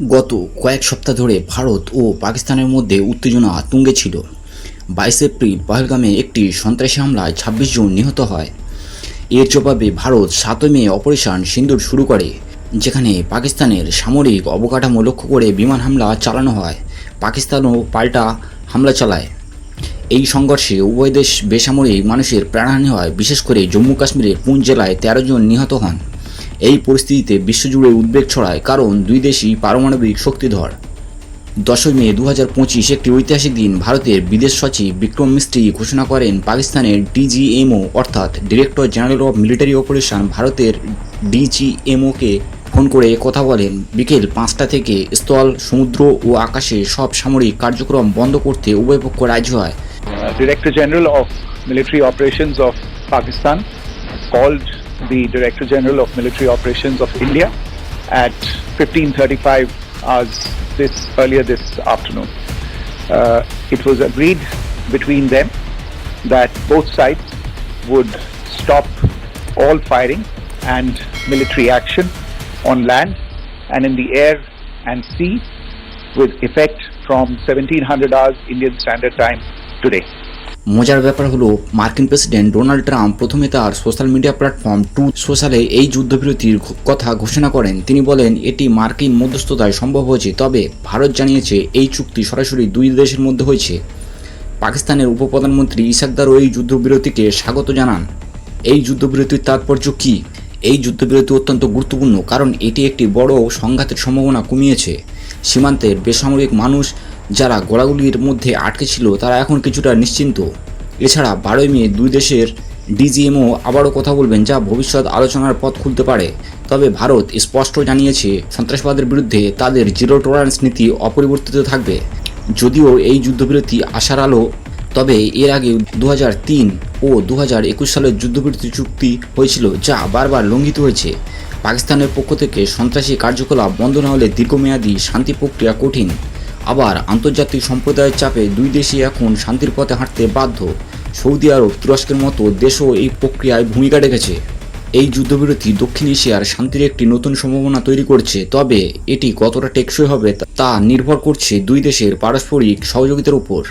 গত কয়েক সপ্তাহ ধরে ভারত ও পাকিস্তানের মধ্যে উত্তেজনা তুঙ্গে ছিল। 22 এপ্রিল পহেলগামে একটি সন্ত্রাসী হামলায় 26 জন নিহত হয়। এর জবাবে ভারত 7 মে অপারেশন সিন্দুর শুরু করে, যেখানে পাকিস্তানের সামরিক অবকাঠামো লক্ষ্য করে বিমান হামলা চালানো হয়। পাকিস্তানও পাল্টা হামলা চালায়। এই সংঘর্ষে উভয় দেশ বেসামরিক মানুষের প্রাণহানি হয়, বিশেষ করে জম্মু কাশ্মীরের পুঞ্চ জেলায় 13 জন নিহত হন। এই পরিস্থিতিতে বিশ্বজুড়ে উদ্বেগ ছড়ায়, কারণ দুই দেশই পারমাণবিক শক্তিধর। 10 মে 2025 একটি ঐতিহাসিক দিন। ভারতের বিদেশ সচিব বিক্রম মিস্ত্রি ঘোষণা করেন পাকিস্তানের ডিজিএমও অর্থাৎ director general of military operation ভারতের ডিজিএমওকে ফোন করে কথা বলেন বিকেল 5টা থেকে স্থল, সমুদ্র ও আকাশে সব সামরিক কার্যক্রম বন্ধ করতে উভয় পক্ষ রাজি হয়। Director General of Military Operations of Pakistan called the Director General of Military Operations of India at 15:35 hours earlier this afternoon. It was agreed between them that both sides would stop all firing and military action on land and in the air and sea with effect from 1700 hours Indian Standard Time today. মজার ব্যাপার হলো, মার্কিন president Donald Trump প্রথমে তার social media platform truth সোশ্যালে এই যুদ্ধবিরতির কথা ঘোষণা করেন। তিনি বলেন এটি মার্কিন মধ্যস্থতায় সম্ভব হয়েছে, তবে ভারত জানিয়েছে এই চুক্তি সরাসরি দুই দেশের মধ্যে হয়েছে। পাকিস্তানের উপপ্রধানমন্ত্রী ইসাকদারও এই যুদ্ধবিরতিকে স্বাগত জানান। এই যুদ্ধবিরতির তাৎপর্য কী? এই যুদ্ধবিরতি অত্যন্ত গুরুত্বপূর্ণ, কারণ এটি একটি বড় সংঘাতের সম্ভাবনা কমিয়েছে। সীমান্তের বেসামরিক মানুষ যারা গোলাগুলির মধ্যে আটকে ছিল তারা এখন কিছুটা নিশ্চিন্ত। এছাড়া 12 মে দুই দেশের ডিজিএমও আবারও কথা বলবেন, যা ভবিষ্যৎ আলোচনার পথ খুলতে পারে। তবে ভারত স্পষ্ট জানিয়েছে সন্ত্রাসবাদের বিরুদ্ধে তাদের জিরো টলারেন্স নীতি অপরিবর্তিত থাকবে। যদিও এই যুদ্ধবিরতি আশার আলো, তবে এর আগে 2003 ও 2021 সালের যুদ্ধবিরতি চুক্তি হয়েছিল, যা বারবার লঙ্ঘিত হয়েছে। পাকিস্তানের পক্ষ থেকে সন্ত্রাসী কার্যকলাপ বন্ধ না হলে দীর্ঘমেয়াদী শান্তি প্রক্রিয়া কঠিন। আবার আন্তর্জাতিক সম্প্রদায়ের চাপে দুই দেশই এখন শান্তির পথে হাঁটতে বাধ্য। সৌদি আরব, তুরস্কের মতো দেশও এই প্রক্রিয়ায় ভূমিকা রেখেছে। এই যুদ্ধবিরতি দক্ষিণ এশিয়ার শান্তির একটি নতুন সম্ভাবনা তৈরি করছে, তবে এটি কতটা টেকসই হবে তা নির্ভর করছে দুই দেশের পারস্পরিক সহযোগিতার উপর।